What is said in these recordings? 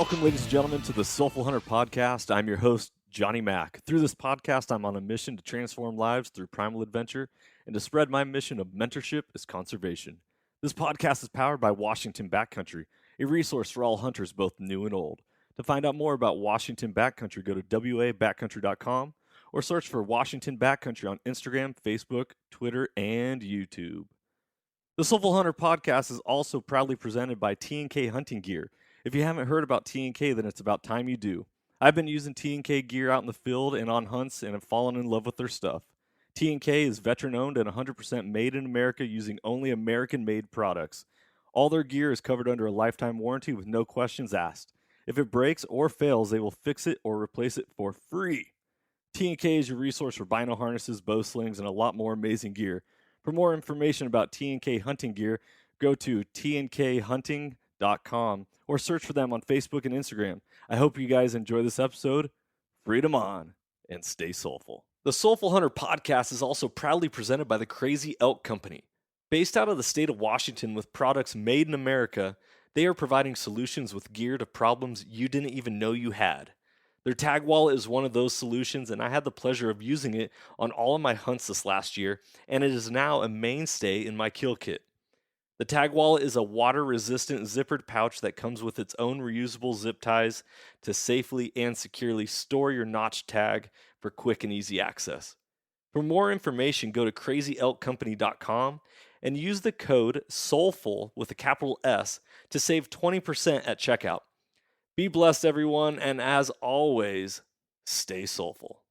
Welcome, ladies and gentlemen, to the Soulful Hunter Podcast. I'm your host, Johnny Mack. Through this podcast, I'm on a mission to transform lives through primal adventure and to spread my mission of mentorship as conservation. This podcast is powered by Washington Backcountry, a resource for all hunters, both new and old. To find out more about Washington Backcountry, go to wabackcountry.com or search for Washington Backcountry on Instagram, Facebook, Twitter, and YouTube. The Soulful Hunter Podcast is also proudly presented by T&K Hunting Gear. If you haven't heard about T&K, then it's about time you do. I've been using T&K gear out in the field and on hunts and have fallen in love with their stuff. T&K is veteran-owned and 100% made in America using only American-made products. All their gear is covered under a lifetime warranty with no questions asked. If it breaks or fails, they will fix it or replace it for free. T&K is your resource for bino harnesses, bow slings, and a lot more amazing gear. For more information about T&K hunting gear, go to tnkhunting.com or search for them on Facebook and Instagram. I hope you guys enjoy this episode. Freedom on and stay soulful. The Soulful Hunter Podcast is also proudly presented by the Crazy Elk Company. Based out of the state of Washington with products made in America, they are providing solutions with gear to problems you didn't even know you had. Their tag wallet is one of those solutions, and I had the pleasure of using it on all of my hunts this last year, and it is now a mainstay in my kill kit. The tag wallet is a water-resistant zippered pouch that comes with its own reusable zip ties to safely and securely store your notch tag for quick and easy access. For more information, go to crazyelkcompany.com and use the code SOULFUL with a capital S to save 20% at checkout. Be blessed, everyone, and as always, stay soulful.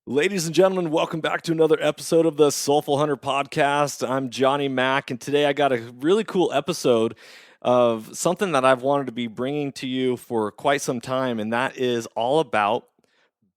Ladies and gentlemen, welcome back to another episode of the Soulful Hunter Podcast. I'm Johnny Mack, and today I got a really cool episode of something that I've wanted to be bringing to you for quite some time, and that is all about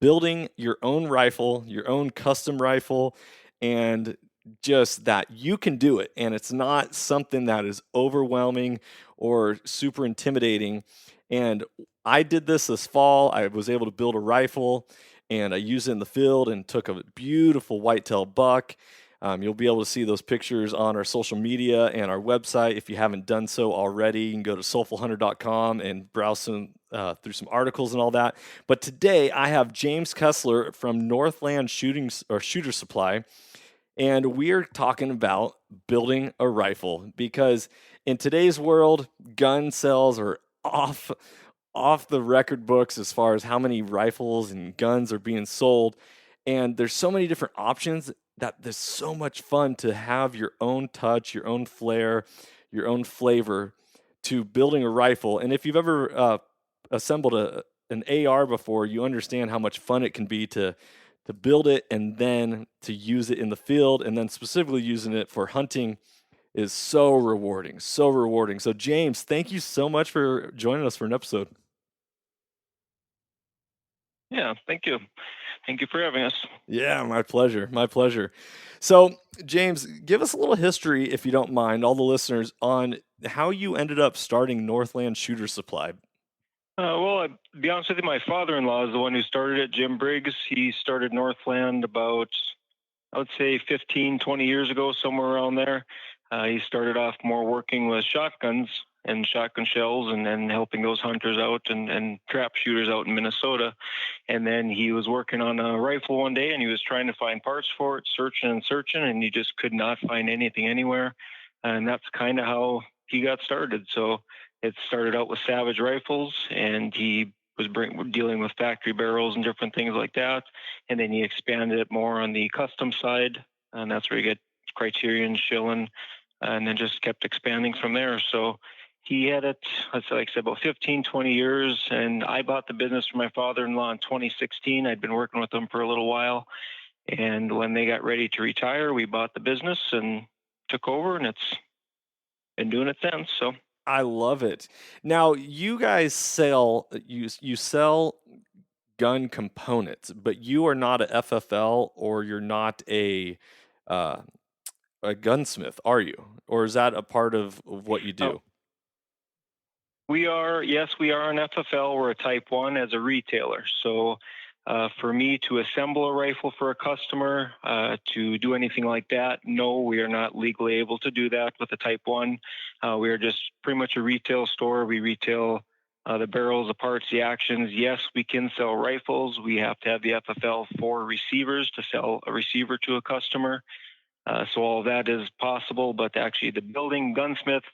building your own rifle, your own custom rifle, and just that you can do it, and it's not something that is overwhelming or super intimidating. And I did this fall. I was able to build a rifle, and I used it in the field and took a beautiful whitetail buck. You'll be able to see those pictures on our social media and our website. If you haven't done so already, you can go to soulfulhunter.com and browse through some articles and all that. But today I have James Kessler from Northland Shooter Supply, and we're talking about building a rifle, because in today's world, gun sales are off the record books as far as how many rifles and guns are being sold, and there's so many different options that there's so much fun to have your own touch, your own flair, your own flavor to building a rifle. And if you've ever assembled an AR before, you understand how much fun it can be to build it and then to use it in the field, and then specifically using it for hunting is so rewarding, so rewarding. So James, thank you so much for joining us for an episode. Yeah, thank you. Thank you for having us. Yeah, my pleasure. My pleasure. So, James, give us a little history, if you don't mind, all the listeners, on how you ended up starting Northland Shooter Supply. Well, to be honest with you, my father-in-law is the one who started it, Jim Briggs. He started Northland about, I would say, 15, 20 years ago, somewhere around there. He started off more working with shotguns and shotgun shells and helping those hunters out and trap shooters out in Minnesota. And then he was working on a rifle one day, and he was trying to find parts for it, searching, and he just could not find anything anywhere. And that's kind of how he got started. So it started out with Savage rifles, and he was dealing with factory barrels and different things like that. And then he expanded it more on the custom side, and that's where you get Criterion, Schillen, and then just kept expanding from there. So he had it, like I said, about 15, 20 years, and I bought the business from my father-in-law in 2016. I'd been working with them for a little while, and when they got ready to retire, we bought the business and took over, and it's been doing it since. So I love it. Now, you guys sell gun components, but you are not a FFL, or you're not a gunsmith, are you? Or is that a part of what you do? We are an FFL. We're a Type 1 as a retailer. So for me to assemble a rifle for a customer, to do anything like that, no, we are not legally able to do that with a Type 1. We are just pretty much a retail store. We retail the barrels, the parts, the actions. Yes, we can sell rifles. We have to have the FFL for receivers to sell a receiver to a customer. So all of that is possible, but actually the building gunsmith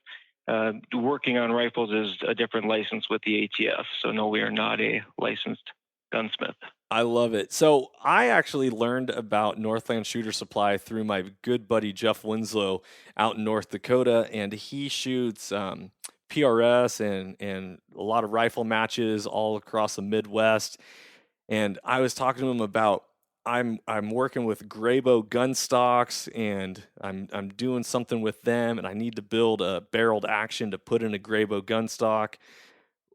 working on rifles is a different license with the ATF. So no, we are not a licensed gunsmith. I love it. So I actually learned about Northland Shooter Supply through my good buddy Jeff Winslow out in North Dakota, and he shoots PRS and a lot of rifle matches all across the Midwest. And I was talking to him about I'm working with Graybow gun stocks, and I'm doing something with them, and I need to build a barreled action to put in a Graybow gun stock.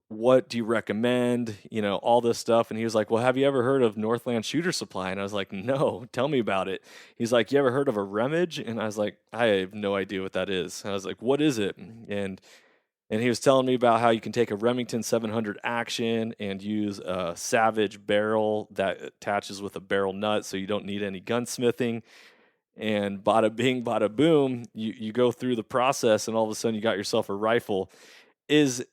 What do you recommend? You know, all this stuff. And he was like, well, have you ever heard of Northland Shooter Supply? And I was like, no, tell me about it. He's like, you ever heard of a Remage? And I was like, I have no idea what that is. And I was like, what is it? And he was telling me about how you can take a Remington 700 action and use a Savage barrel that attaches with a barrel nut, so you don't need any gunsmithing. And bada bing, bada boom, you go through the process, and all of a sudden you got yourself a rifle. Is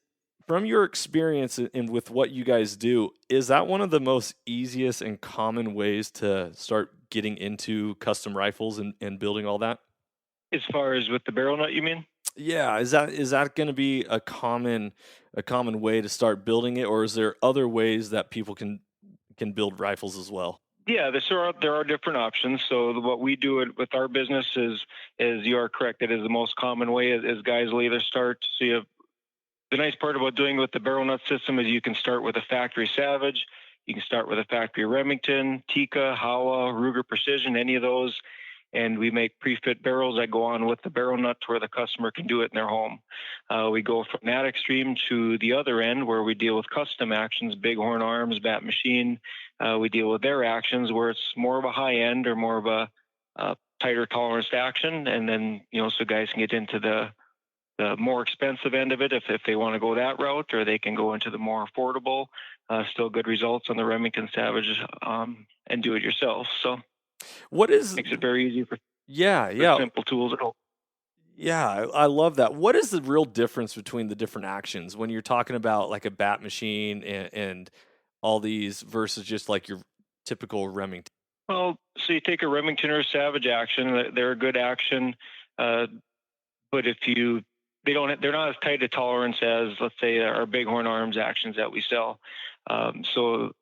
From your experience and with what you guys do, is that one of the most easiest and common ways to start getting into custom rifles and building all that? As far as with the barrel nut, you mean? Yeah, is that going to be a common way to start building it, or is there other ways that people can build rifles as well? Yeah, there are different options. So what we do with our business is you are correct. It is the most common way. Is guys will either start. So you have the nice part about doing with the barrel nut system is you can start with a factory Savage, you can start with a factory Remington, Tikka, Howa, Ruger Precision, any of those, and we make pre-fit barrels that go on with the barrel nut to where the customer can do it in their home. We go from that extreme to the other end where we deal with custom actions, Bighorn Arms, Bat Machine. We deal with their actions where it's more of a high end or more of a tighter tolerance action, and then so guys can get into the more expensive end of it if they want to go that route, or they can go into the more affordable, still good results on the Remington Savage, and do it yourself. So What is makes it very easy Yeah, for yeah. simple tools at home. Yeah, I love that. What is the real difference between the different actions when you're talking about like a bat machine and all these versus just like your typical Remington? Well, so you take a Remington or a Savage action, they're a good action, uh, but they're not as tight a tolerance as, let's say, our Bighorn Arms actions that we sell. So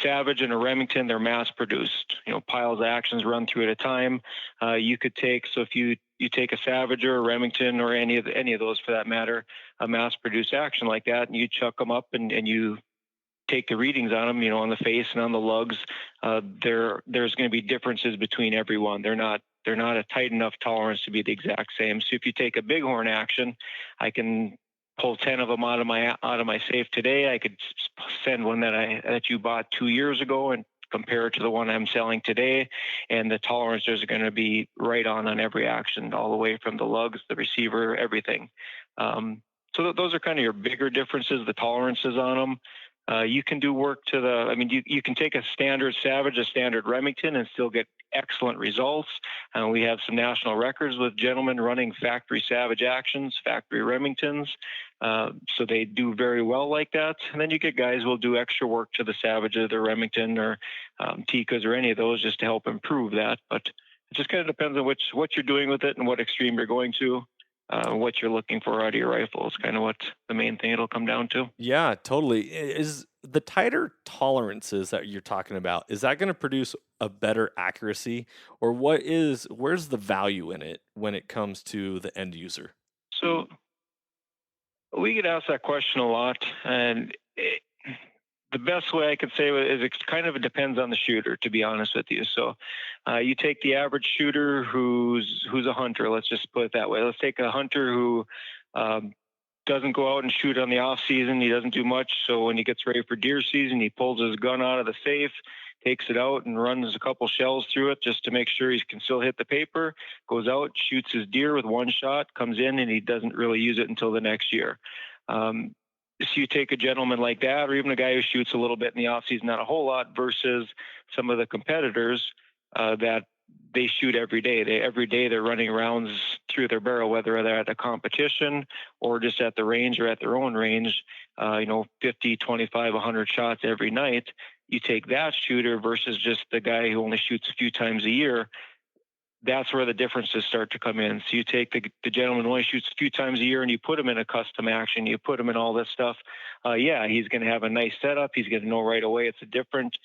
Savage and a Remington, they're mass produced. Piles of actions run through at a time. You could take so if you take a Savage or a Remington or any of those for that matter, a mass produced action like that, and you chuck them up and you take the readings on them, on the face and on the lugs. There's going to be differences between every one. They're not a tight enough tolerance to be the exact same. So if you take a Bighorn action, I can pull 10 of them out of my safe today. I could send one that you bought 2 years ago and compare it to the one I'm selling today, and the tolerances are going to be right on every action, all the way from the lugs, the receiver, everything. So those are kind of your bigger differences, the tolerances on them. You can do work you can take a standard Savage, a standard Remington, and still get excellent results. We have some national records with gentlemen running factory Savage actions, factory Remingtons. So they do very well like that. And then you get guys who will do extra work to the Savage or the Remington or Tikkas or any of those just to help improve that. But it just kind of depends on what you're doing with it and what extreme you're going to. What you're looking for out of your rifle is kind of what the main thing it'll come down to. Yeah, totally. Is the tighter tolerances that you're talking about, is that going to produce a better accuracy, or where's the value in it when it comes to the end user? So we get asked that question a lot, and the best way I could say is it kind of depends on the shooter, to be honest with you. So you take the average shooter who's a hunter. Let's just put it that way. Let's take a hunter who doesn't go out and shoot on the off season. He doesn't do much. So when he gets ready for deer season, he pulls his gun out of the safe, takes it out and runs a couple shells through it just to make sure he can still hit the paper, goes out, shoots his deer with one shot, comes in, and he doesn't really use it until the next year. So you take a gentleman like that, or even a guy who shoots a little bit in the off season, not a whole lot, versus some of the competitors that they shoot every day. Every day they're running rounds through their barrel, whether they're at a competition or just at the range or at their own range. 50, 25, 100 shots every night. You take that shooter versus just the guy who only shoots a few times a year. That's where the differences start to come in. So you take the gentleman who only shoots a few times a year and you put him in a custom action, you put him in all this stuff. He's going to have a nice setup. He's going to know right away it's a different.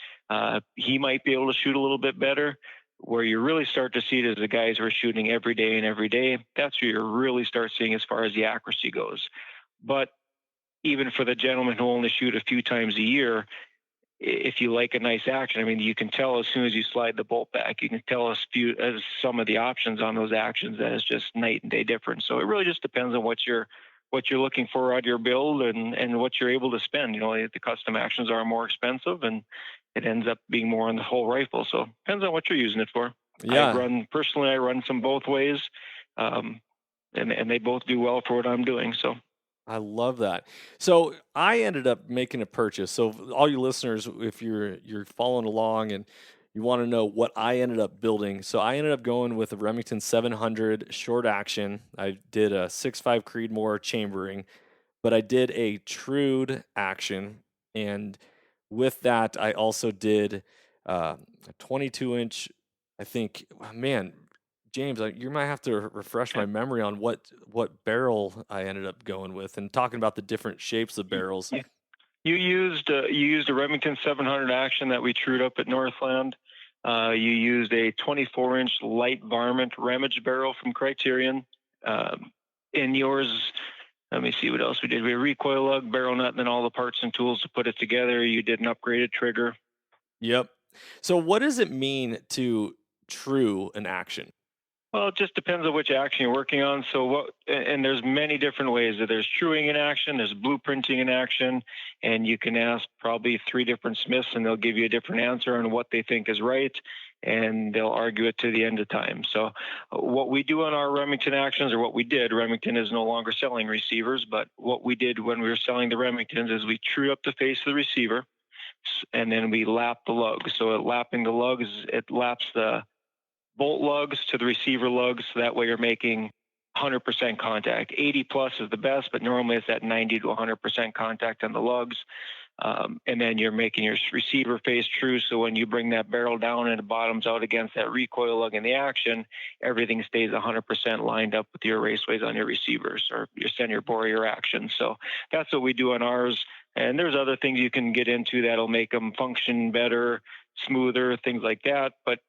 He might be able to shoot a little bit better. Where you really start to see it is the guys who are shooting every day and every day. That's where you really start seeing as far as the accuracy goes. But even for the gentleman who only shoot a few times a year, if you like a nice action, I mean, you can tell as soon as you slide the bolt back, you can tell as some of the options on those actions that is just night and day difference. So it really just depends on what you're looking for out of your build and what you're able to spend. The custom actions are more expensive and it ends up being more on the whole rifle. So it depends on what you're using it for. Yeah. I run some both ways, and they both do well for what I'm doing. So. I love that. So I ended up making a purchase. So all you listeners, if you're following along and you want to know what I ended up building, so I ended up going with a Remington 700 short action. I did a 6.5 Creedmoor chambering, but I did a Trude action, and with that I also did a 22-inch. I think, man, James, you might have to refresh my memory on what barrel I ended up going with, and talking about the different shapes of barrels. You used a Remington 700 action that we trued up at Northland. You used a 24-inch light varmint Remage barrel from Criterion. In yours, let me see what else we did. We had a recoil lug, barrel nut, and then all the parts and tools to put it together. You did an upgraded trigger. Yep. So what does it mean to true an action? Well, it just depends on which action you're working on. And there's many different ways. There's truing in action, there's blueprinting in action, and you can ask probably 3 different smiths and they'll give you a different answer on what they think is right, and they'll argue it to the end of time. So what we do on our Remington actions, or what we did, Remington is no longer selling receivers, but what we did when we were selling the Remingtons is we trued up the face of the receiver, and then we lapped the lugs. So lapping the lugs, it laps the bolt lugs to the receiver lugs, so that way you're making 100% contact. 80 plus is the best, but normally it's at 90 to 100% contact on the lugs. And then you're making your receiver face true, so when you bring that barrel down and it bottoms out against that recoil lug in the action, everything stays 100% lined up with your raceways on your receivers or your center bore, your action. So that's what we do on ours. And there's other things you can get into that'll make them function better, smoother, things like that. But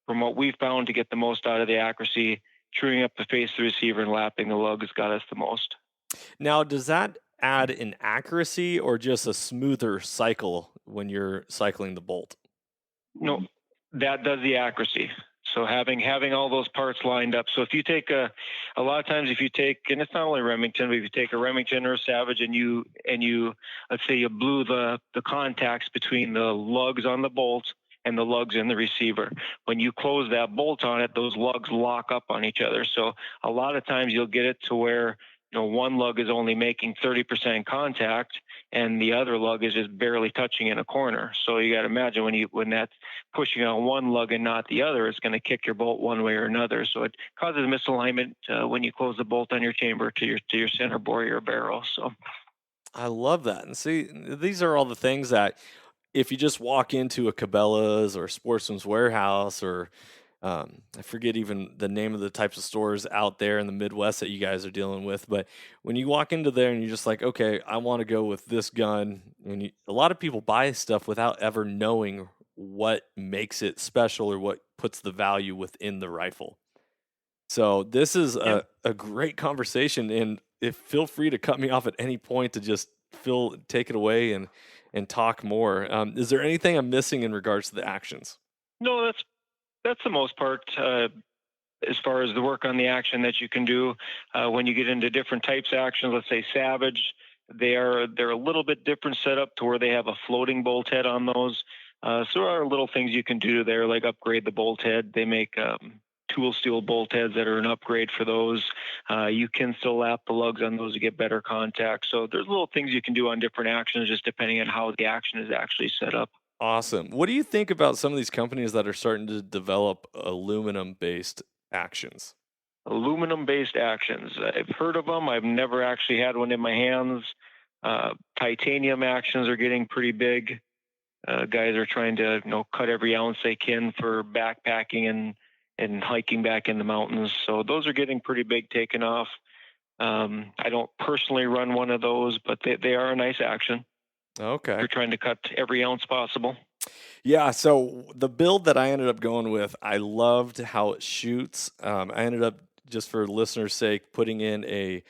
from what we found, to get the most out of the accuracy, truing up the face of the receiver and lapping the lugs got us the most. Now, does that add an accuracy or just a smoother cycle when you're cycling the bolt? No, that does the accuracy. So having all those parts lined up. So if you take a lot of times if you take, and it's not only Remington, but if you take a Remington or a Savage and you let's say you blew the contacts between the lugs on the bolt and the lugs in the receiver. When you close that bolt on it, those lugs lock up on each other. So a lot of times you'll get it to where one lug is only making 30% contact and the other lug is just barely touching in a corner. So you got to imagine when that's pushing on one lug and not the other, it's going to kick your bolt one way or another. So it causes misalignment when you close the bolt on your chamber to your center bore, your barrel. So I love that. And see, these are all the things that if you just walk into a Cabela's or Sportsman's Warehouse or I forget even the name of the types of stores out there in the Midwest that you guys are dealing with, but when you walk into there and you're just like, okay, I want to go with this gun, and a lot of people buy stuff without ever knowing what makes it special or what puts the value within the rifle. So this is a great conversation, and feel free to cut me off at any point to just take it away and talk more. Is there anything I'm missing in regards to the actions? No, that's the most part as far as the work on the action that you can do. When you get into different types of actions, let's say Savage, they're a little bit different setup to where they have a floating bolt head on those. So there are little things you can do there, like upgrade the bolt head. They make tool steel bolt heads that are an upgrade for those. You can still lap the lugs on those to get better contact. So there's little things you can do on different actions, just depending on how the action is actually set up. Awesome. What do you think about some of these companies that are starting to develop aluminum-based actions? Aluminum-based actions. I've heard of them. I've never actually had one in my hands. Titanium actions are getting pretty big. Guys are trying to, cut every ounce they can for backpacking and hiking back in the mountains. So those are getting pretty big, taken off. I don't personally run one of those, but they are a nice action. Okay. You're trying to cut every ounce possible. Yeah, so the build that I ended up going with, I loved how it shoots. I ended up, just for listeners' sake, putting in a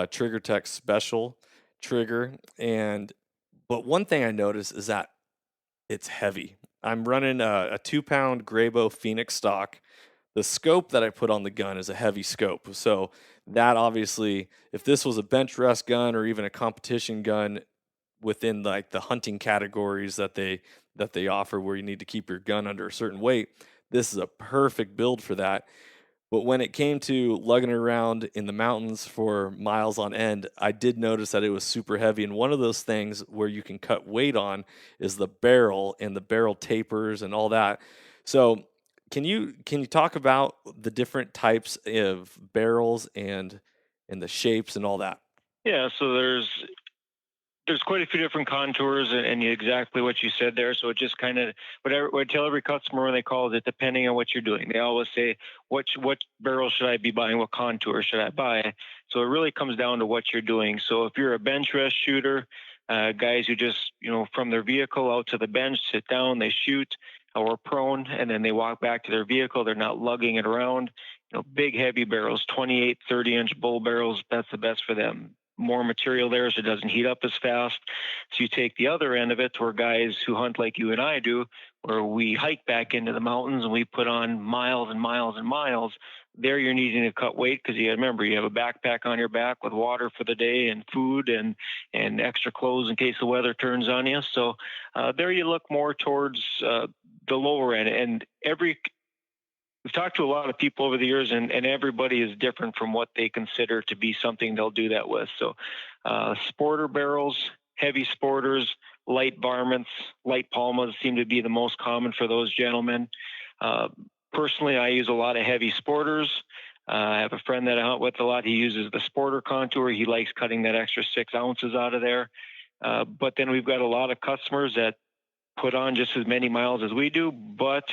Trigger Tech special trigger. But one thing I noticed is that it's heavy. I'm running a 2 pound Graybow Phoenix stock. The scope that I put on the gun is a heavy scope. So that obviously, if this was a bench rest gun or even a competition gun within like the hunting categories that they offer where you need to keep your gun under a certain weight, this is a perfect build for that. But when it came to lugging it around in the mountains for miles on end, I did notice that it was super heavy. And one of those things where you can cut weight on is the barrel and the barrel tapers and all that. So can you talk about the different types of barrels and the shapes and all that? Yeah, so there's quite a few different contours and exactly what you said there. So it just kind of what I tell every customer when they call is it depending on what you're doing. They always say, what barrel should I be buying? What contour should I buy? So it really comes down to what you're doing. So if you're a bench rest shooter, guys who just, from their vehicle out to the bench, sit down, they shoot or prone, and then they walk back to their vehicle. They're not lugging it around. Big heavy barrels, 28, 30-inch bull barrels, that's the best for them. More material there so it doesn't heat up as fast. So you take the other end of it where guys who hunt like you and I do, where we hike back into the mountains and we put on miles and miles and miles. There you're needing to cut weight because you got to remember you have a backpack on your back with water for the day and food and extra clothes in case the weather turns on you. So there you look more towards the lower end. And we've talked to a lot of people over the years, and everybody is different from what they consider to be something they'll do that with. So, sporter barrels, heavy sporters, light varmints, light palmas seem to be the most common for those gentlemen. Uh, Personally, I use a lot of heavy sporters. I have a friend that I hunt with a lot. He uses the sporter contour. He likes cutting that extra 6 ounces out of there. But then we've got a lot of customers that put on just as many miles as we do, but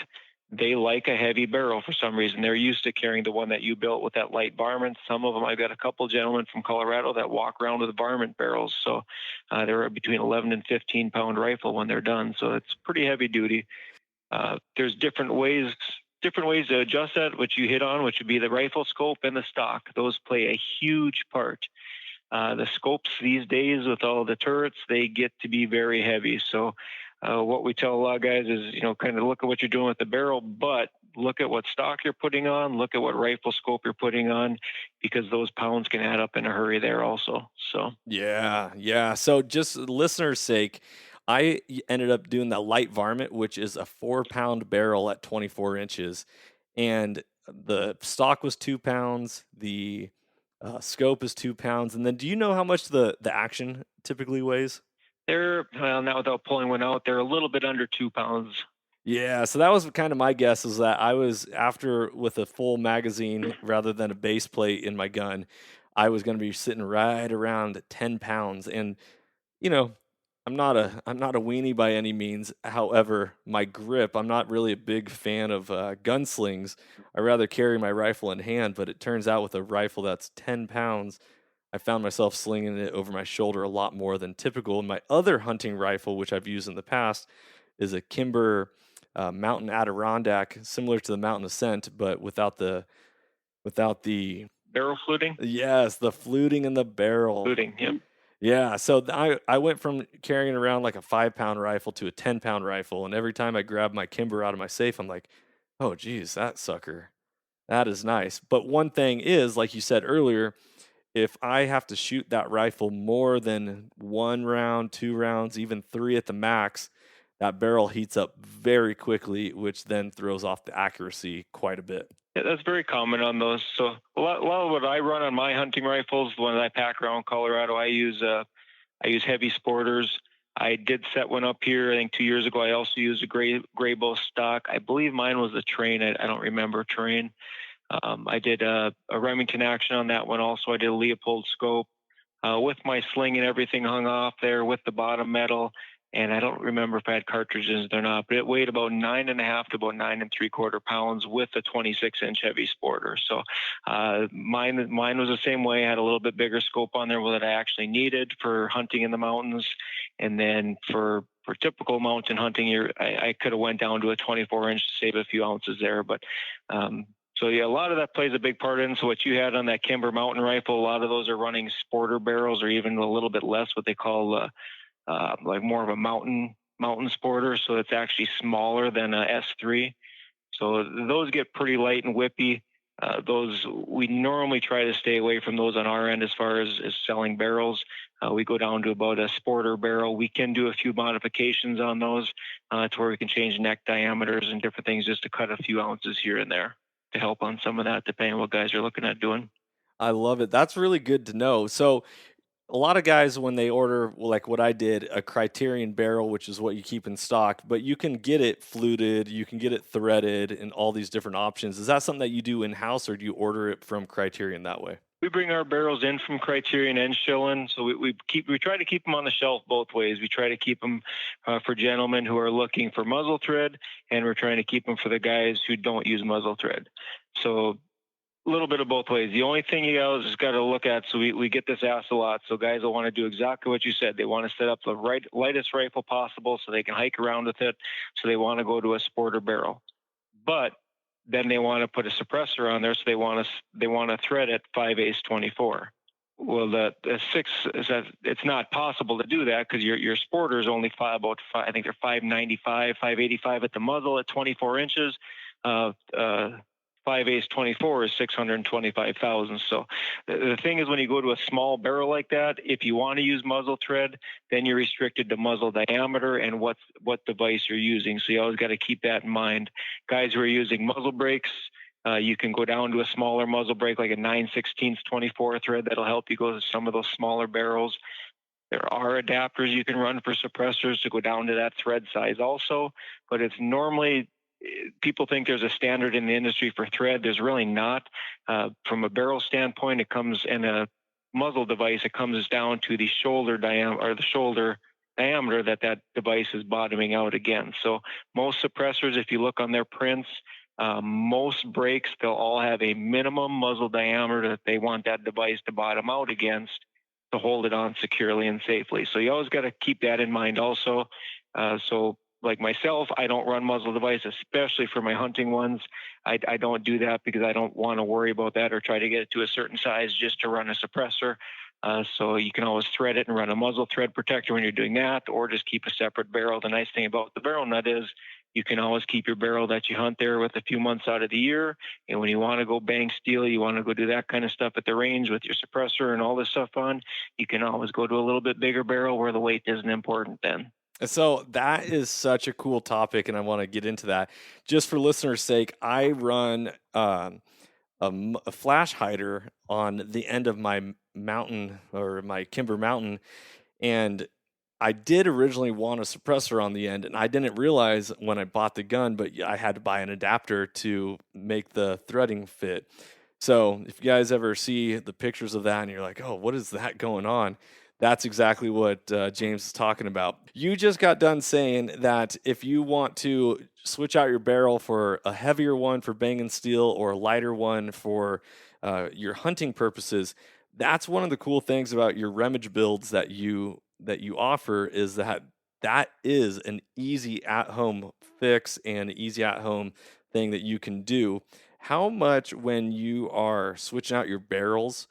they like a heavy barrel for some reason. They're used to carrying the one that you built with that light varmint. Some of them, I've got a couple gentlemen from Colorado that walk around with varmint barrels. So they're between 11 and 15-pound rifle when they're done. So it's pretty heavy duty. There's different ways to adjust that, which you hit on, which would be the rifle scope and the stock. Those play a huge part. The scopes these days with all the turrets, they get to be very heavy. So what we tell a lot of guys is, kind of look at what you're doing with the barrel, but look at what stock you're putting on, look at what rifle scope you're putting on, because those pounds can add up in a hurry there also. So Yeah, yeah. So just listeners' sake, ended up doing the light varmint, which is a 4 pound barrel at 24 inches. And the stock was 2 pounds, the scope is 2 pounds. And then do you know how much the action typically weighs? they're, well, not without pulling one out, they're a little bit under 2 pounds. Yeah, so that was kind of my guess, is that I was after with a full magazine rather than a base plate in my gun, I was going to be sitting right around 10 pounds. And you know, I'm not a weenie by any means. However, my grip, I'm not really a big fan of gunslings. I rather carry my rifle in hand, but it turns out with a rifle that's 10 pounds, I found myself slinging it over my shoulder a lot more than typical. And my other hunting rifle, which I've used in the past, is a Kimber Mountain Adirondack, similar to the Mountain Ascent, but without the Barrel fluting? yes, the fluting in the barrel. Fluting, yep. Yeah, so I went from carrying around like a 5 pound rifle to a 10 pound rifle, and every time I grab my Kimber out of my safe, I'm like, oh geez, that sucker, that is nice. But one thing is, like you said earlier, if I have to shoot that rifle more than 1 round, 2 rounds, even three at the max, that barrel heats up very quickly, which then throws off the accuracy quite a bit. Yeah, that's very common on those. So a lot of what I run on my hunting rifles, the ones I pack around Colorado, I use heavy sporters. I did set one up here, I think 2 years ago. I also used a gray bow stock. I believe mine was a Train. I don't remember Train. I did a Remington action on that one also. I did a Leopold scope with my sling and everything hung off there with the bottom metal. And I don't remember if I had cartridges or not, but it weighed about 9.5 to about 9.75 pounds with a 26-inch heavy sporter. So mine was the same way. I had a little bit bigger scope on there that I actually needed for hunting in the mountains, and then for typical mountain hunting, I could have went down to a 24-inch to save a few ounces there, but so yeah, a lot of that plays a big part in. So what you had on that Kimber mountain rifle, a lot of those are running sporter barrels, or even a little bit less, what they call like more of a mountain sporter. So it's actually smaller than a S3. So those get pretty light and whippy. Those we normally try to stay away from those on our end as far as selling barrels. We go down to about a sporter barrel. We can do a few modifications on those to where we can change neck diameters and different things just to cut a few ounces here and there to help on some of that, depending on what guys are looking at doing. I love it. That's really good to know. So a lot of guys, when they order, well, like what I did, a Criterion barrel, which is what you keep in stock, but you can get it fluted, you can get it threaded, and all these different options. Is that something that you do in house, or do you order it from Criterion that way? We bring our barrels in from Criterion and Schillen, so we try to keep them on the shelf both ways. We try to keep them for gentlemen who are looking for muzzle thread, and we're trying to keep them for the guys who don't use muzzle thread. So a little bit of both ways. The only thing you guys just got to look at, so we get this asked a lot, so guys will want to do exactly what you said. They want to set up the lightest rifle possible so they can hike around with it, so they want to go to a sporter barrel. But then they want to put a suppressor on there, so they want to thread it 5/8 24. Well, the six is that it's not possible to do that because your sporter is only I think they're 595, 585 at the muzzle at 24 inches. 5/8 24 is 625 thousandths. So the thing is, when you go to a small barrel like that, if you want to use muzzle thread, then you're restricted to muzzle diameter and what device you're using. So you always got to keep that in mind. Guys who are using muzzle brakes, you can go down to a smaller muzzle brake, like a 9/16 24 thread. That'll help you go to some of those smaller barrels. There are adapters you can run for suppressors to go down to that thread size also, but it's normally, people think there's a standard in the industry for thread. There's really not. From a barrel standpoint, it comes in a muzzle device. It comes down to the shoulder diameter, or the shoulder diameter that device is bottoming out again. So most suppressors, if you look on their prints, most brakes, they'll all have a minimum muzzle diameter that they want that device to bottom out against to hold it on securely and safely. So you always got to keep that in mind also. So like myself, I don't run muzzle device, especially for my hunting ones. I don't do that because I don't want to worry about that or try to get it to a certain size just to run a suppressor. So you can always thread it and run a muzzle thread protector when you're doing that, or just keep a separate barrel. The nice thing about the barrel nut is you can always keep your barrel that you hunt there with a few months out of the year. And when you want to go bang steel, you want to go do that kind of stuff at the range with your suppressor and all this stuff on, you can always go to a little bit bigger barrel where the weight isn't important then. So that is such a cool topic, and I want to get into that. Just for listeners' sake, I run a flash hider on the end of my mountain, or my Kimber mountain, and I did originally want a suppressor on the end, and I didn't realize when I bought the gun, but I had to buy an adapter to make the threading fit. So if you guys ever see the pictures of that and you're like, oh, what is that going on? That's exactly what James is talking about. You just got done saying that if you want to switch out your barrel for a heavier one for banging steel or a lighter one for your hunting purposes, that's one of the cool things about your Remage builds that you offer, is that is an easy at-home fix and easy at-home thing that you can do. How much, when you are switching out your barrels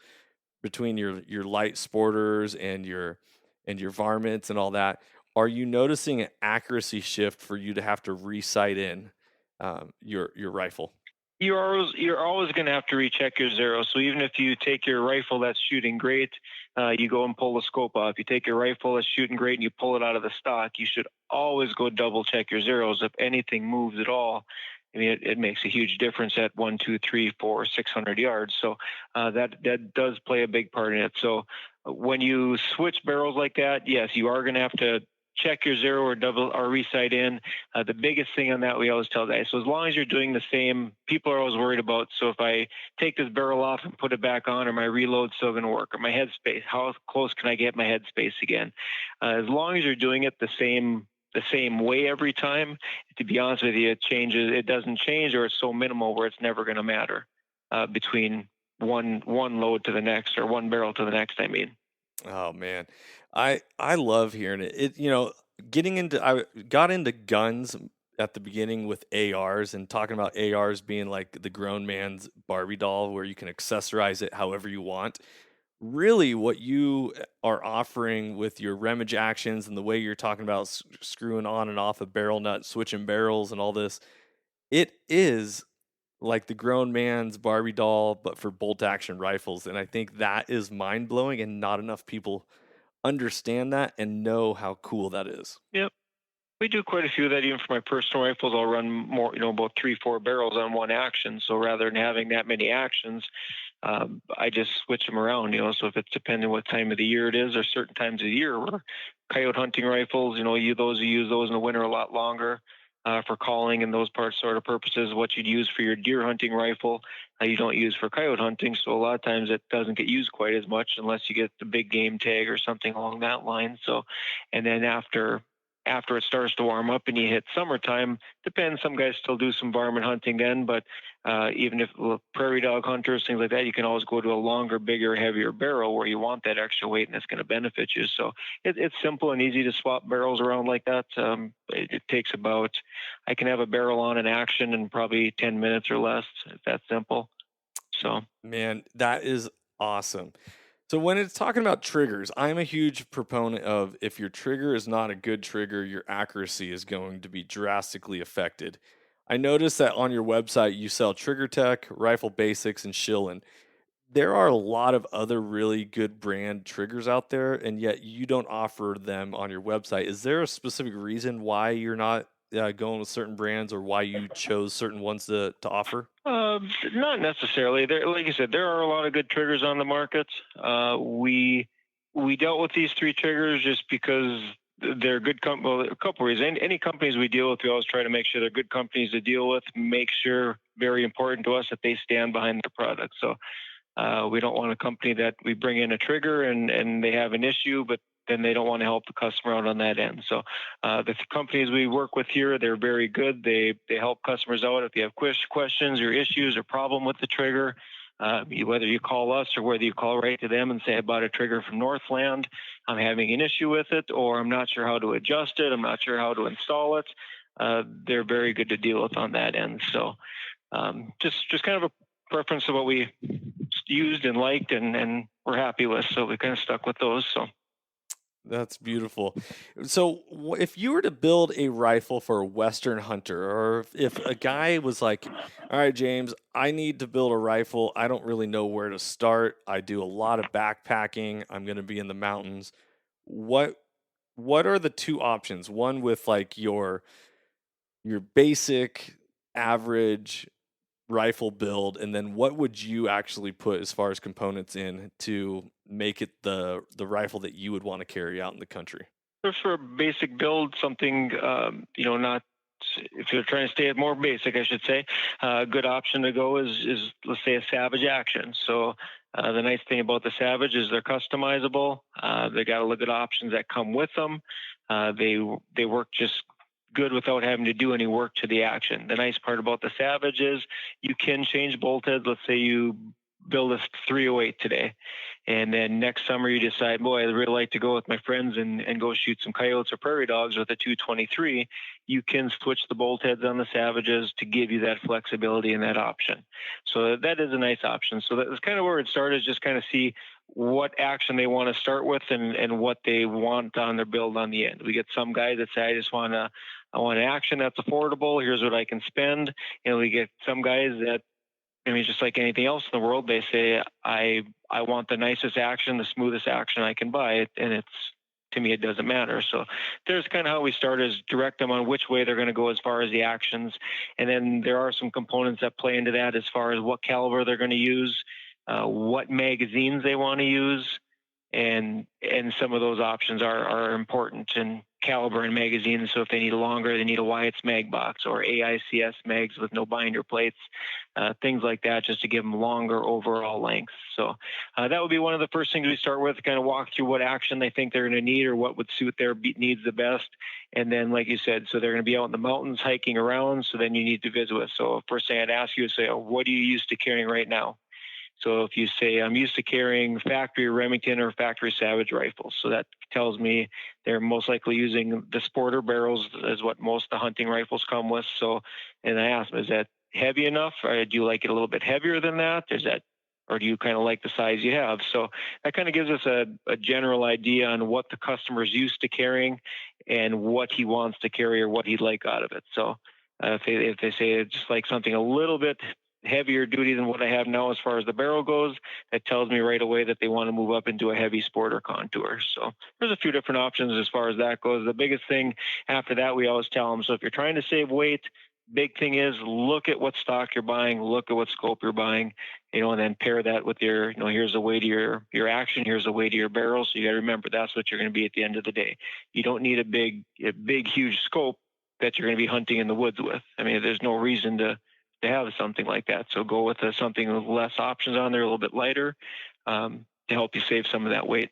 between your light sporters and your varmints and all that, are you noticing an accuracy shift for you to have to re-sight in your rifle? You're always going to have to recheck your zero. So even if you take your rifle that's shooting great, you go and pull the scope off. You take your rifle that's shooting great and you pull it out of the stock, you should always go double check your zeros. If anything moves at all, I mean, it makes a huge difference at 1, 2, 3, 4, 600 yards. So that does play a big part in it. So when you switch barrels like that, yes, you are going to have to check your zero or double or resight in. The biggest thing on that we always tell guys. So as long as you're doing the same, people are always worried about. So if I take this barrel off and put it back on, are my reload still going to work? Or my headspace? How close can I get my headspace again? As long as you're doing it the same way every time, to be honest with you, it doesn't change, or it's so minimal where it's never going to matter between one load to the next, or one barrel to the next, I mean. Oh man, I love hearing it. I got into guns at the beginning with ARs and talking about ARs being like the grown man's Barbie doll where you can accessorize it however you want. Really, what you are offering with your remage actions and the way you're talking about screwing on and off a barrel nut, switching barrels, and all this, it is like the grown man's Barbie doll, but for bolt action rifles. And I think that is mind blowing, and not enough people understand that and know how cool that is. Yep. We do quite a few of that. Even for my personal rifles, I'll run more, about 3-4 barrels on one action. So rather than having that many actions, I just switch them around. So if it's depending what time of the year it is, or certain times of the year where coyote hunting rifles, you use those in the winter a lot longer for calling and those sort of purposes. What you'd use for your deer hunting rifle, you don't use for coyote hunting. So a lot of times it doesn't get used quite as much unless you get the big game tag or something along that line. So, and then after it starts to warm up and you hit summertime, depends. Some guys still do some varmint hunting then, but even if prairie dog hunters, things like that, you can always go to a longer, bigger, heavier barrel where you want that extra weight and it's going to benefit you. So it's simple and easy to swap barrels around like that. It takes I can have a barrel on in action in probably 10 minutes or less. It's that simple. So, man, that is awesome. So when it's talking about triggers, I'm a huge proponent of if your trigger is not a good trigger, your accuracy is going to be drastically affected. I noticed that on your website you sell Trigger Tech, Rifle Basics, and Schillen. There are a lot of other really good brand triggers out there, and yet you don't offer them on your website. Is there a specific reason why you're not going with certain brands, or why you chose certain ones to offer? Not necessarily. Like I said, there are a lot of good triggers on the market. We dealt with these 3 triggers just because they're good. Well, a couple reasons. Any companies we deal with, we always try to make sure they're good companies to deal with. Make sure, very important to us, that they stand behind their product. So we don't want a company that we bring in a trigger and they have an issue, but then they don't want to help the customer out on that end. So the companies we work with here, they're very good. They help customers out if you have questions or issues or problem with the trigger. Whether you call us or whether you call right to them and say, I bought a trigger from Northland, I'm having an issue with it, or I'm not sure how to adjust it, I'm not sure how to install it, they're very good to deal with on that end. So just kind of a preference of what we used and liked and we're happy with. So we kind of stuck with those. So. That's beautiful. So, if you were to build a rifle for a Western hunter, or if a guy was like, "All right, James, I need to build a rifle. I don't really know where to start. I do a lot of backpacking. I'm going to be in the mountains." What What are the two options? One with like your basic average rifle build, and then what would you actually put as far as components in to make it the rifle that you would want to carry out in the country? Just for a basic build, something, not, if you're trying to stay at more basic, I should say, a good option to go is let's say a Savage Action. So the nice thing about the Savage is they're customizable. They got a lot of good options that come with them. They work just good without having to do any work to the action. The nice part about the Savage is you can change bolt heads. Let's say you build a 308 today, and then next summer you decide, boy, I'd really like to go with my friends and go shoot some coyotes or prairie dogs with a 223. You can switch the bolt heads on the Savages to give you that flexibility and that option. So that is a nice option. So that's kind of where it started, is just kind of see what action they want to start with and what they want on their build on the end. We get some guys that say, I want an action that's affordable. Here's what I can spend. And we get some guys that, just like anything else in the world, they say, I want the nicest action, the smoothest action I can buy. And to me, it doesn't matter. So there's kind of how we start, is direct them on which way they're going to go as far as the actions. And then there are some components that play into that as far as what caliber they're going to use, what magazines they want to use. And some of those options are important, and caliber and magazines. So if they need longer, they need a Wyatt's mag box or AICS mags with no binder plates, things like that, just to give them longer overall lengths. So that would be one of the first things we start with, kind of walk through what action they think they're going to need or what would suit their needs the best. And then, like you said, so they're going to be out in the mountains hiking around. So then you need to visit with. So first thing I'd ask you is say, what are you used to carrying right now? So if you say, I'm used to carrying factory Remington or factory Savage rifles, so that tells me they're most likely using the sporter barrels is what most of the hunting rifles come with. So, and I asked them, is that heavy enough? Or do you like it a little bit heavier than that? Or do you kind of like the size you have? So that kind of gives us a general idea on what the customer's used to carrying and what he wants to carry or what he'd like out of it. So if they say just like something a little bit heavier duty than what I have now as far as the barrel goes, that tells me right away that they want to move up into a heavy sport or contour. So there's a few different options as far as that goes. The biggest thing after that, we always tell them, so if you're trying to save weight, big thing is look at what stock you're buying, look at what scope you're buying, and then pair that with your, here's the weight of your action, here's the weight of your barrel. So you got to remember that's what you're going to be at the end of the day. You don't need a big, huge scope that you're going to be hunting in the woods with. I mean, there's no reason to have something like that. So go with something with less options on there, a little bit lighter, to help you save some of that weight.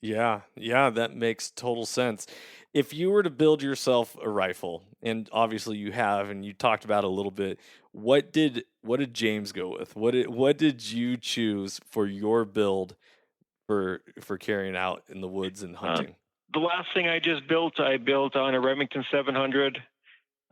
Yeah, that makes total sense. If you were to build yourself a rifle, and obviously you have, and you talked about it a little bit, what did James go with? What did you choose for your build for carrying out in the woods and hunting? The last thing I built on a Remington 700.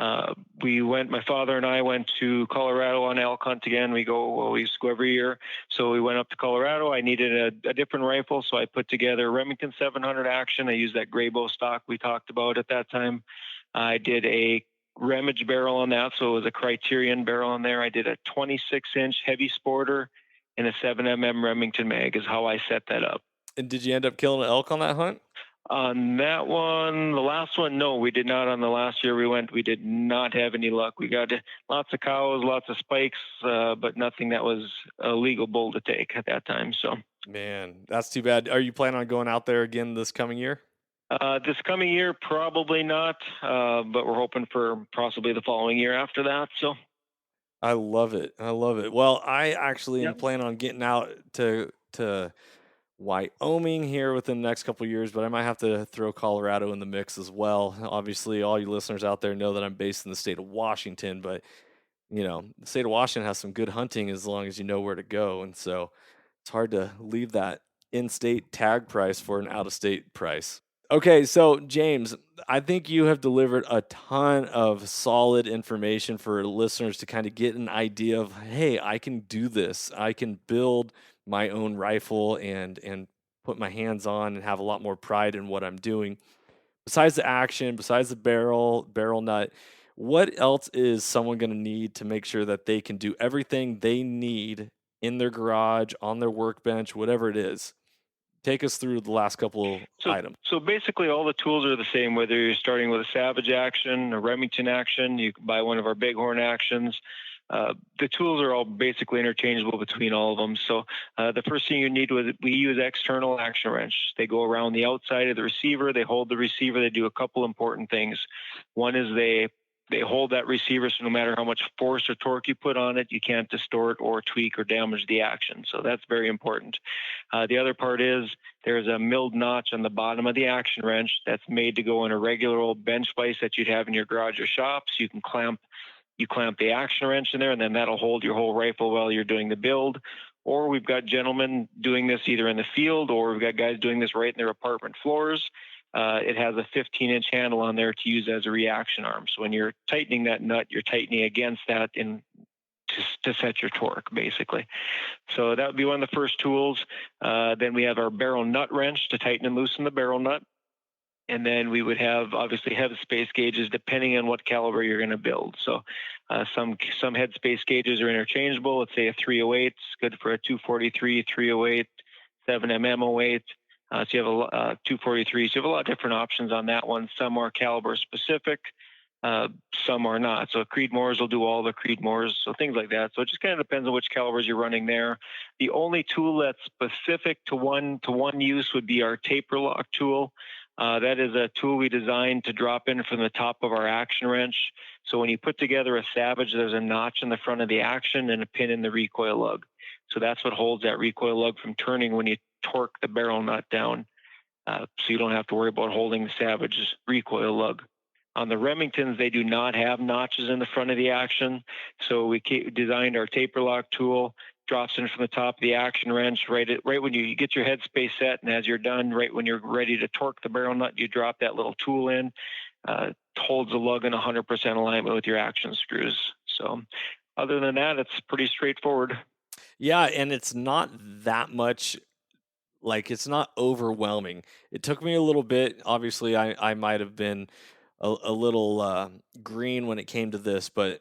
My father and I went to Colorado on elk hunt again. We used to go every year. So we went up to Colorado. I needed a different rifle. So I put together a Remington 700 action. I used that gray bow stock we talked about at that time. I did a Remage barrel on that. So it was a Criterion barrel on there. I did a 26-inch heavy sporter and a 7mm Remington mag is how I set that up. And did you end up killing an elk on that hunt? On that one, the last one, no, we did not. On the last year we went, we did not have any luck. We got lots of cows, lots of spikes, but nothing that was a legal bull to take at that time. So, man, that's too bad. Are you planning on going out there again this coming year? This coming year, probably not, but we're hoping for possibly the following year after that. So, I love it. Well, I actually am planning on getting out to Wyoming here within the next couple of years, but I might have to throw Colorado in the mix as well. Obviously, all you listeners out there know that I'm based in the state of Washington, but the state of Washington has some good hunting as long as you know where to go, and so it's hard to leave that in-state tag price for an out-of-state price. Okay, so James, I think you have delivered a ton of solid information for listeners to kind of get an idea of, hey, I can do this. I can build my own rifle and put my hands on and have a lot more pride in what I'm doing. Besides the action, besides the barrel nut, what else is someone going to need to make sure that they can do everything they need in their garage, on their workbench, whatever it is? Take us through the last couple items. So basically all the tools are the same, whether you're starting with a Savage action, a Remington action, you can buy one of our Bighorn actions. The tools are all basically interchangeable between all of them. So the first thing you need we use external action wrench. They go around the outside of the receiver. They hold the receiver. They do a couple important things. One is they hold that receiver, so no matter how much force or torque you put on it, you can't distort or tweak or damage the action. So that's very important. The other part is there's a milled notch on the bottom of the action wrench that's made to go in a regular old bench vise that you'd have in your garage or shop. So you can clamp the action wrench in there, and then that'll hold your whole rifle while you're doing the build. Or we've got gentlemen doing this either in the field, or we've got guys doing this right in their apartment floors. It has a 15-inch handle on there to use as a reaction arm. So when you're tightening that nut, you're tightening against that to set your torque, basically. So that would be one of the first tools. Then we have our barrel nut wrench to tighten and loosen the barrel nut. And then we would have obviously head space gauges depending on what caliber you're going to build. So some head space gauges are interchangeable. Let's say a 308 is good for a 243, 308, 7mm 08. So you have a 243. So you have a lot of different options on that one. Some are caliber specific, some are not. So Creedmoors will do all the Creedmoors, so things like that. So it just kind of depends on which calibers you're running there. The only tool that's specific to one use would be our taper lock tool. That is a tool we designed to drop in from the top of our action wrench. So when you put together a Savage, there's a notch in the front of the action and a pin in the recoil lug. So that's what holds that recoil lug from turning when you torque the barrel nut down. So you don't have to worry about holding the Savage's recoil lug. On the Remingtons, they do not have notches in the front of the action. So we designed our taper lock tool, drops in from the top of the action wrench right when you get your headspace set, and as you're done, right when you're ready to torque the barrel nut, you drop that little tool in. Holds the lug in 100% alignment with your action screws. So other than that, it's pretty straightforward. Yeah, and it's not that much, like, it's not overwhelming. It took me a little bit. Obviously, I might have been a little green when it came to this, but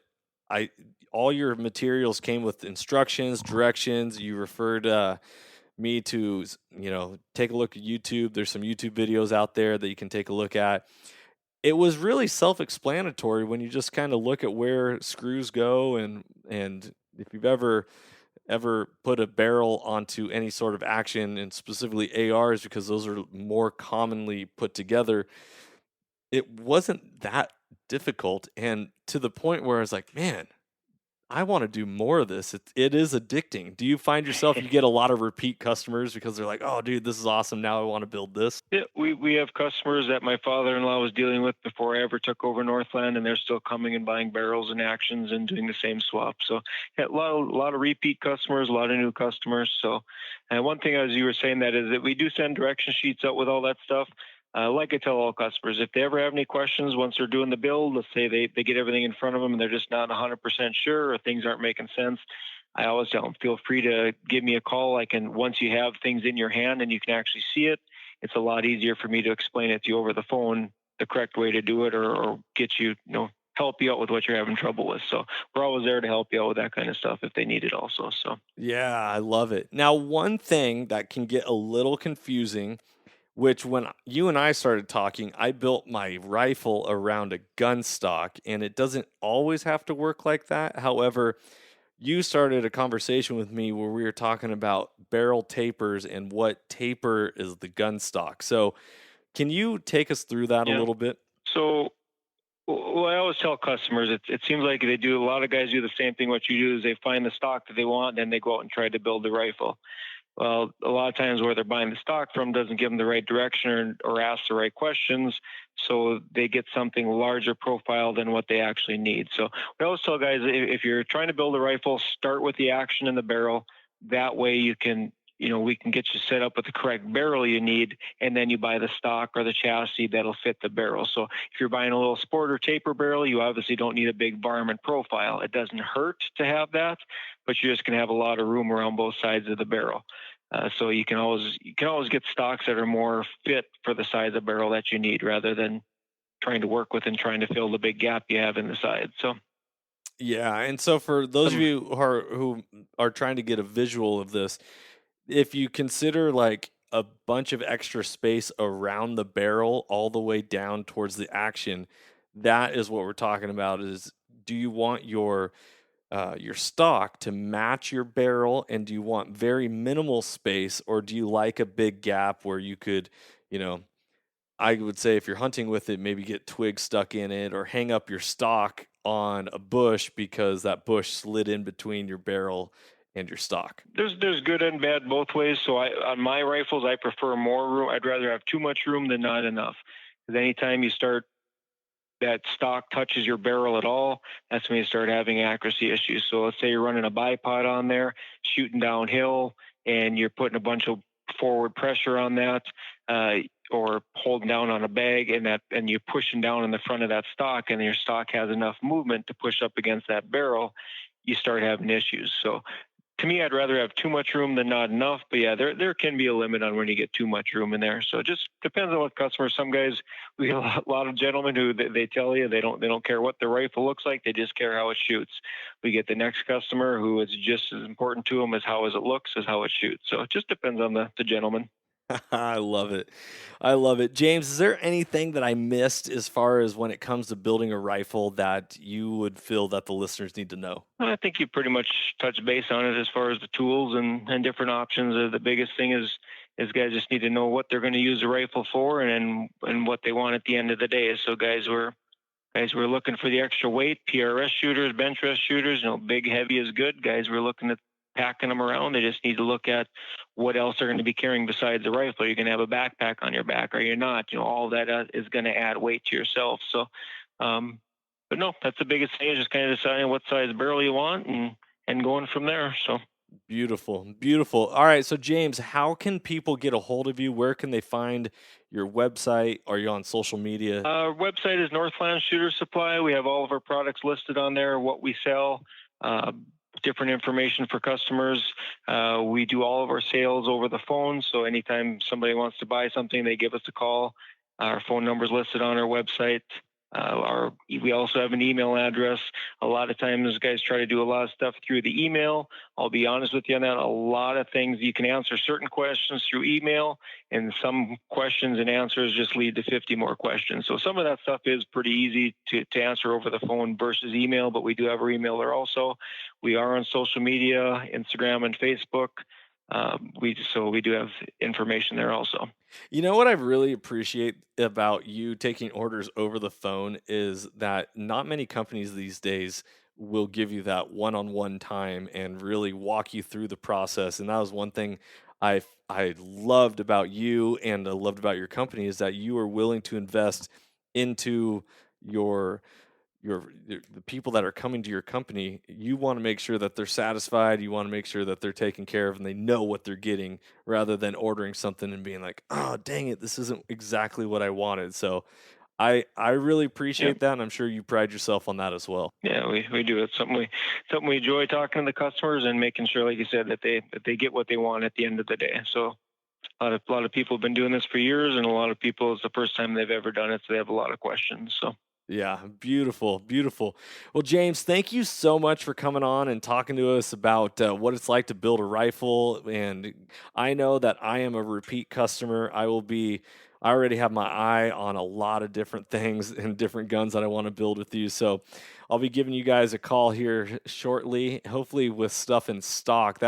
I all your materials came with instructions, directions. You referred me to, take a look at YouTube. There's some YouTube videos out there that you can take a look at. It was really self-explanatory when you just kind of look at where screws go, and if you've ever put a barrel onto any sort of action, and specifically ARs, because those are more commonly put together, it wasn't that difficult, and to the point where I was like, man, I want to do more of this. It is addicting. Do you find yourself, you get a lot of repeat customers because they're like, oh dude, this is awesome, now I want to build this? Yeah, we have customers that my father-in-law was dealing with before I ever took over Northland, and they're still coming and buying barrels and actions and doing the same swap. So yeah, a lot of repeat customers, a lot of new customers. So, and one thing as you were saying that is that we do send direction sheets out with all that stuff. Like I tell all customers, if they ever have any questions once they're doing the build, let's say they get everything in front of them and they're just not 100% sure or things aren't making sense, I always tell them, feel free to give me a call. Once you have things in your hand and you can actually see it, it's a lot easier for me to explain it to you over the phone, the correct way to do it, or get you, help you out with what you're having trouble with. So we're always there to help you out with that kind of stuff if they need it also. So Yeah, I love it. Now, one thing that can get a little confusing, which when you and I started talking, I built my rifle around a gun stock, and it doesn't always have to work like that. However, you started a conversation with me where we were talking about barrel tapers and what taper is the gun stock. So, can you take us through that a yeah. little bit? So well, I always tell customers it seems like they do a lot of guys do the same thing. What you do is they find the stock that they want, and then they go out and try to build the rifle. Well, a lot of times where they're buying the stock from doesn't give them the right direction or ask the right questions. So they get something larger profile than what they actually need. So we always tell guys, if you're trying to build a rifle, start with the action in the barrel. That way you can, we can get you set up with the correct barrel you need, and then you buy the stock or the chassis that'll fit the barrel. So if you're buying a little sport or taper barrel, you obviously don't need a big varmint profile. It doesn't hurt to have that, but you're just going to have a lot of room around both sides of the barrel. So you can always get stocks that are more fit for the size of barrel that you need, rather than trying to work with and trying to fill the big gap you have in the side. So Yeah, and so for those of you who are trying to get a visual of this, if you consider like a bunch of extra space around the barrel all the way down towards the action, that is what we're talking about. Is, do you want your stock to match your barrel, and do you want very minimal space, or do you like a big gap where you could, you know, I would say if you're hunting with it, maybe get twigs stuck in it, or hang up your stock on a bush because that bush slid in between your barrel and your stock. there's good and bad both ways. So on my rifles, I prefer more room. I'd rather have too much room than not enough. Because anytime you start that stock touches your barrel at all, that's when you start having accuracy issues. So let's say you're running a bipod on there, shooting downhill, and you're putting a bunch of forward pressure on that, or holding down on a bag, and you're pushing down in the front of that stock, and your stock has enough movement to push up against that barrel, you start having issues. So to me, I'd rather have too much room than not enough. But yeah, there can be a limit on when you get too much room in there. So it just depends on what customers. Some guys, we get a lot of gentlemen who they tell you they don't care what the rifle looks like. They just care how it shoots. We get the next customer who is just as important to them as how it looks as how it shoots. So it just depends on the gentleman. I love it. I love it. James, is there anything that I missed as far as when it comes to building a rifle that you would feel that the listeners need to know? I think you pretty much touched base on it as far as the tools and different options. The biggest thing is guys just need to know what they're going to use the rifle for and what they want at the end of the day. So guys were looking for the extra weight, PRS shooters, bench rest shooters, big, heavy is good. Guys were looking at packing them around. They just need to look at what else they're going to be carrying besides the rifle. You're going to have a backpack on your back or you're not. All that is going to add weight to yourself. So, but no, that's the biggest thing is just kind of deciding what size barrel you want and going from there. So. Beautiful. Beautiful. All right. So, James, how can people get a hold of you? Where can they find your website? Are you on social media? Our website is Northland Shooter Supply. We have all of our products listed on there, what we sell, different information for customers. We do all of our sales over the phone. So anytime somebody wants to buy something, they give us a call. Our phone number is listed on our website. We also have an email address. A lot of times guys try to do a lot of stuff through the email. I'll be honest with you on that. A lot of things you can answer certain questions through email, and some questions and answers just lead to 50 more questions. So some of that stuff is pretty easy to answer over the phone versus email, but we do have our email there also. We are on social media, Instagram and Facebook. We do have information there also. You know what I really appreciate about you taking orders over the phone is that not many companies these days will give you that one-on-one time and really walk you through the process. And that was one thing I loved about you and I loved about your company is that you are willing to invest into your the people that are coming to your company. You want to make sure that they're satisfied, you want to make sure that they're taken care of and they know what they're getting rather than ordering something and being like, oh dang it, this isn't exactly what I wanted. So I really appreciate that, and I'm sure you pride yourself on that as well. Yeah, we do. It's something we enjoy talking to the customers and making sure, like you said, that they get what they want at the end of the day. So a lot of people have been doing this for years, and a lot of people it's the first time they've ever done it, so they have a lot of questions. So. Yeah, beautiful, beautiful. Well, James, thank you so much for coming on and talking to us about what it's like to build a rifle. And I know that I am a repeat customer. I already have my eye on a lot of different things and different guns that I want to build with you. So I'll be giving you guys a call here shortly, hopefully with stuff in stock.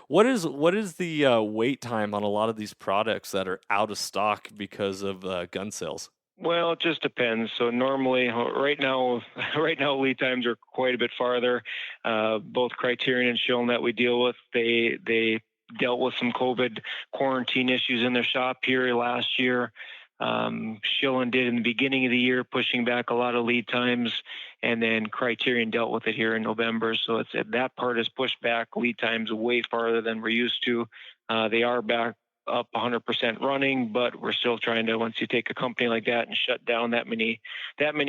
What is the wait time on a lot of these products that are out of stock because of gun sales? Well, it just depends. So normally, right now, lead times are quite a bit farther. Both Criterion and Shillen that we deal with, they dealt with some COVID quarantine issues in their shop here last year. Shillen did in the beginning of the year, pushing back a lot of lead times, and then Criterion dealt with it here in November. So that part has pushed back lead times way farther than we're used to. They are back up 100% running, but we're still trying to, once you take a company like that and shut down that many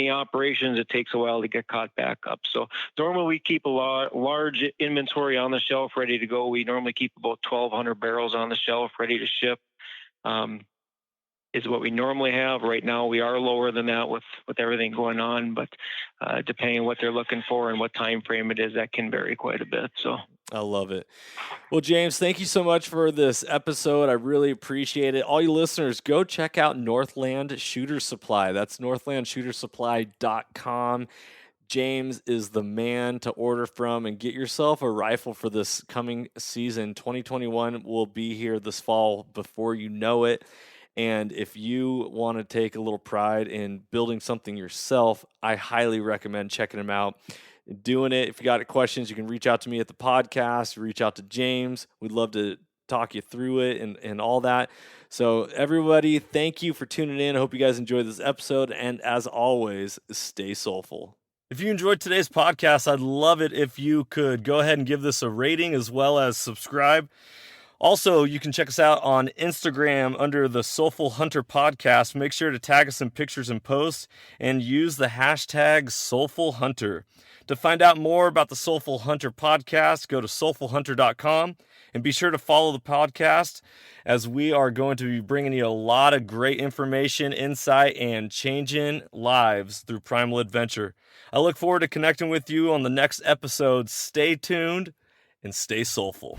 operations, it takes a while to get caught back up. So normally we keep a large inventory on the shelf ready to go. We normally keep about 1,200 barrels on the shelf ready to ship. Is what we normally have. Right now we are lower than that with everything going on, but depending on what they're looking for and what time frame it is, that can vary quite a bit. So I love it. Well, James, thank you so much for this episode. I really appreciate it. All you listeners, go check out Northland Shooter Supply. That's northlandshootersupply.com. James is the man to order from, and get yourself a rifle for this coming season. 2021 will be here this fall before you know it. And if you want to take a little pride in building something yourself, I highly recommend checking them out. Doing it. If you got questions, you can reach out to me at the podcast, reach out to James. We'd love to talk you through it and all that. So everybody, thank you for tuning in. I hope you guys enjoyed this episode. And as always, stay soulful. If you enjoyed today's podcast, I'd love it if you could go ahead and give this a rating as well as subscribe. Also, you can check us out on Instagram under the Soulful Hunter Podcast. Make sure to tag us in pictures and posts and use the hashtag Soulful Hunter. To find out more about the Soulful Hunter Podcast, go to soulfulhunter.com and be sure to follow the podcast as we are going to be bringing you a lot of great information, insight, and changing lives through primal adventure. I look forward to connecting with you on the next episode. Stay tuned and stay soulful.